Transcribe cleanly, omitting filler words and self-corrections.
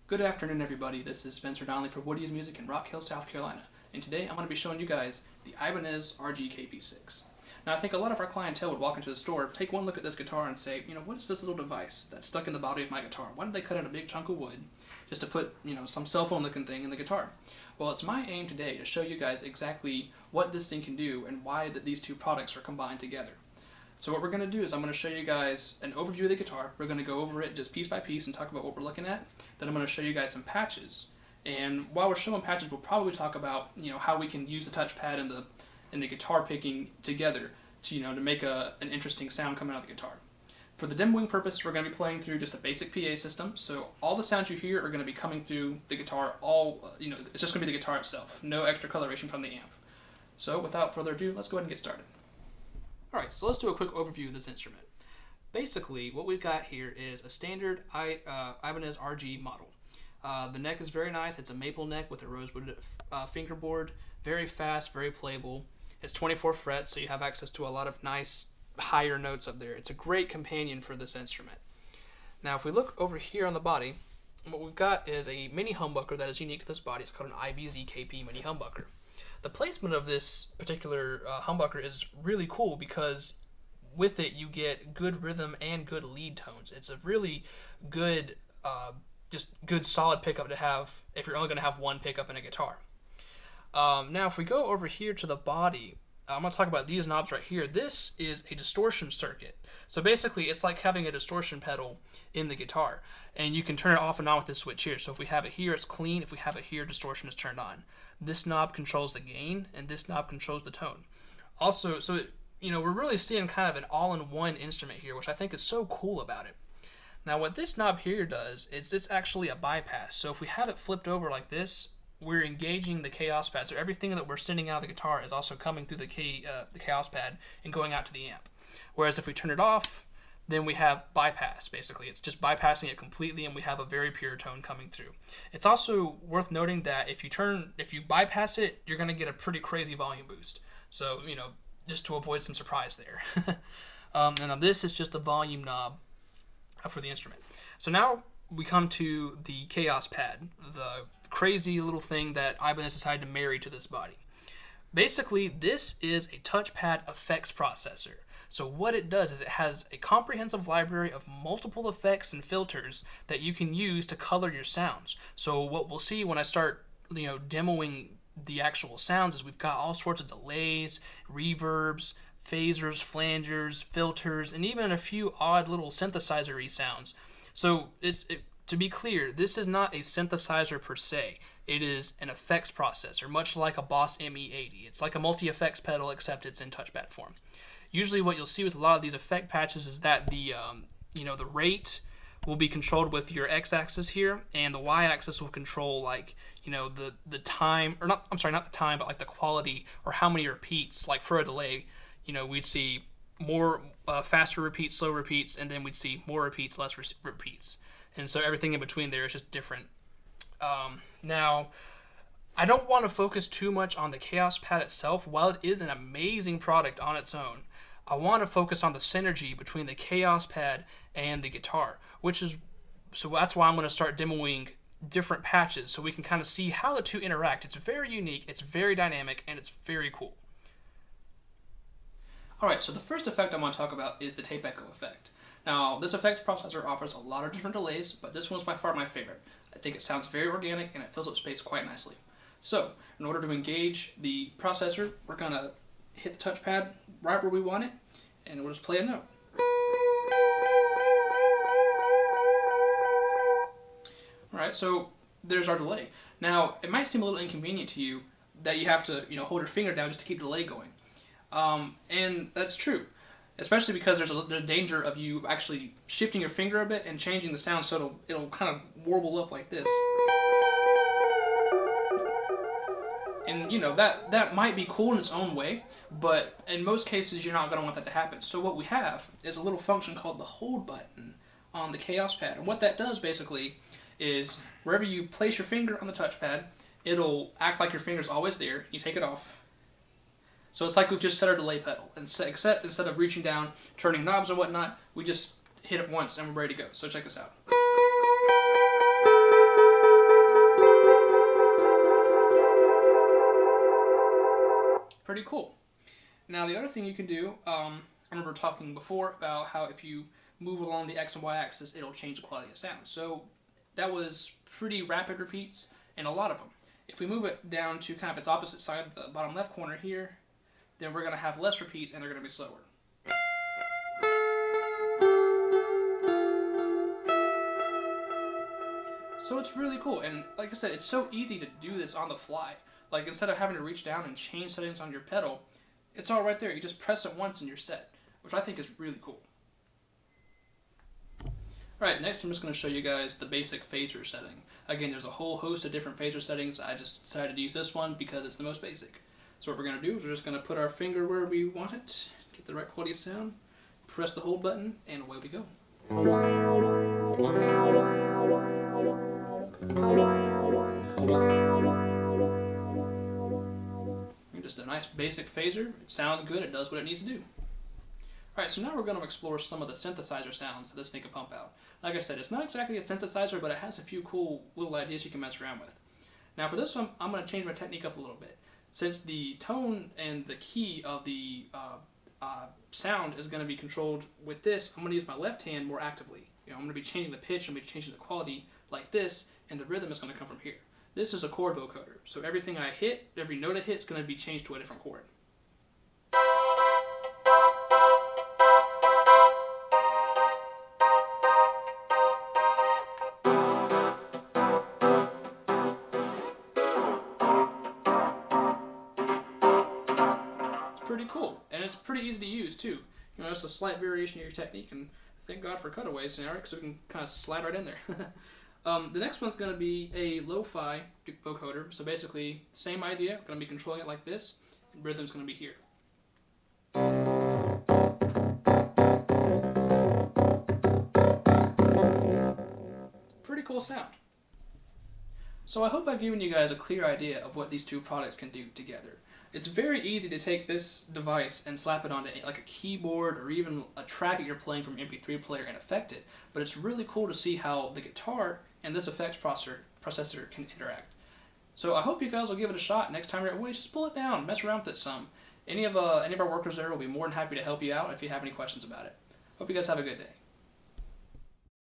Good afternoon, everybody. This is Spencer Donnelly for Woody's Music in Rock Hill, South Carolina. And today I'm going to be showing you guys the Ibanez RG-KP6. Now, I think a lot of our clientele would walk into the store, take one look at this guitar and say, what is this little device that's stuck in the body of my guitar? Why did they cut out a big chunk of wood just to put, some cell phone looking thing in the guitar? Well, it's my aim today to show you guys exactly what this thing can do and why these two products are combined together. So what we're going to do is I'm going to show you guys an overview of the guitar. We're going to go over it just piece by piece and talk about what we're looking at. Then I'm going to show you guys some patches. And while we're showing patches, we'll probably talk about how we can use the touchpad and the guitar picking together to make an interesting sound coming out of the guitar. For the demoing purpose, we're going to be playing through just a basic PA system. So all the sounds you hear are going to be coming through the guitar. It's just going to be the guitar itself. No extra coloration from the amp. So without further ado, let's go ahead and get started. Alright, so let's do a quick overview of this instrument. Basically, what we've got here is a standard Ibanez RG model. The neck is very nice. It's a maple neck with a rosewood fingerboard. Very fast, very playable. It's 24 frets, so you have access to a lot of nice higher notes up there. It's a great companion for this instrument. Now, if we look over here on the body, what we've got is a mini humbucker that is unique to this body. It's called an IBZ-KP mini humbucker. The placement of this particular humbucker is really cool because with it you get good rhythm and good lead tones. It's a really good, just good solid pickup to have if you're only going to have one pickup in a guitar. Now if we go over here to the body, I'm going to talk about these knobs right here. This is a distortion circuit. So basically it's like having a distortion pedal in the guitar. And you can turn it off and on with this switch here. So if we have it here, it's clean. If we have it here, distortion is turned on. This knob controls the gain, and this knob controls the tone. Also, we're really seeing kind of an all-in-one instrument here, which I think is so cool about it. Now, what this knob here does is it's actually a bypass. So if we have it flipped over like this, we're engaging the KAOS pad. So everything that we're sending out of the guitar is also coming through the KAOS pad and going out to the amp. Whereas if we turn it off, then we have bypass, basically. It's just bypassing it completely, and we have a very pure tone coming through. It's also worth noting that if you bypass it, you're going to get a pretty crazy volume boost. So, just to avoid some surprise there. And now this is just the volume knob for the instrument. So now we come to the KAOS pad, the crazy little thing that Ibanez decided to marry to this body. Basically, this is a touchpad effects processor. So what it does is it has a comprehensive library of multiple effects and filters that you can use to color your sounds. So what we'll see when I start, demoing the actual sounds is we've got all sorts of delays, reverbs, phasers, flangers, filters, and even a few odd little synthesizer-y sounds. So to be clear, this is not a synthesizer per se. It is an effects processor, much like a Boss ME80. It's like a multi-effects pedal, except it's in touchpad form. Usually what you'll see with a lot of these effect patches is that the rate will be controlled with your x-axis here, and the y-axis will control the time, or not the time, but like the quality or how many repeats. Like for a delay, we'd see more faster repeats, slow repeats, and then we'd see more repeats, less repeats. And so everything in between there is just different. Now, I don't want to focus too much on the KAOS pad itself. While it is an amazing product on its own, I want to focus on the synergy between the KAOS pad and the guitar, so that's why I'm going to start demoing different patches so we can kind of see how the two interact. It's very unique, it's very dynamic, and it's very cool. Alright, so the first effect I want to talk about is the tape echo effect. Now, this effects processor offers a lot of different delays, but this one's by far my favorite. I think it sounds very organic and it fills up space quite nicely. So, in order to engage the processor, we're going to hit the touchpad right where we want it, and we'll just play a note. Alright, so there's our delay. Now, it might seem a little inconvenient to you that you have to hold your finger down just to keep the delay going. And that's true, especially because there's a danger of you actually shifting your finger a bit and changing the sound so it'll kind of warble up like this. And that might be cool in its own way, but in most cases you're not going to want that to happen. So what we have is a little function called the hold button on the KAOS pad. And what that does basically is wherever you place your finger on the touchpad, it'll act like your finger's always there. You take it off. So it's like we've just set our delay pedal. Except instead of reaching down, turning knobs and whatnot, we just hit it once and we're ready to go. So check this out. pretty cool. Now the other thing you can do, I remember talking before about how if you move along the X and Y axis, it'll change the quality of sound. So that was pretty rapid repeats, and a lot of them. If we move it down to kind of its opposite side, the bottom left corner here, then we're going to have less repeats and they're going to be slower. So it's really cool, and like I said, it's so easy to do this on the fly. Like instead of having to reach down and change settings on your pedal, it's all right there. You just press it once and you're set, which I think is really cool. Alright, next I'm just going to show you guys the basic phaser setting. Again, there's a whole host of different phaser settings. I just decided to use this one because it's the most basic. So what we're going to do is we're just going to put our finger where we want it, get the right quality of sound, press the hold button, and away we go. And just a nice basic phaser. It sounds good, it does what it needs to do. Alright, so now we're going to explore some of the synthesizer sounds that this thing can pump out. Like I said, it's not exactly a synthesizer, but it has a few cool little ideas you can mess around with. Now for this one, I'm going to change my technique up a little bit. Since the tone and the key of the sound is going to be controlled with this, I'm going to use my left hand more actively. I'm going to be changing the pitch, I'm going to be changing the quality like this, and the rhythm is going to come from here. This is a chord vocoder, so everything I hit, every note I hit is going to be changed to a different chord. Pretty cool, and it's pretty easy to use too. It's a slight variation of your technique, and thank God for cutaways, because we can kind of slide right in there. The next one's going to be a lo-fi vocoder, so basically same idea. Going to be controlling it like this, and rhythm's going to be here. Pretty cool sound. So I hope I've given you guys a clear idea of what these two products can do together. It's very easy to take this device and slap it onto like a keyboard or even a track that you're playing from an MP3 player and affect it, but it's really cool to see how the guitar and this effects processor can interact. So I hope you guys will give it a shot. Next time you're at Woody, just pull it down, mess around with it some. Any of our workers there will be more than happy to help you out if you have any questions about it. Hope you guys have a good day.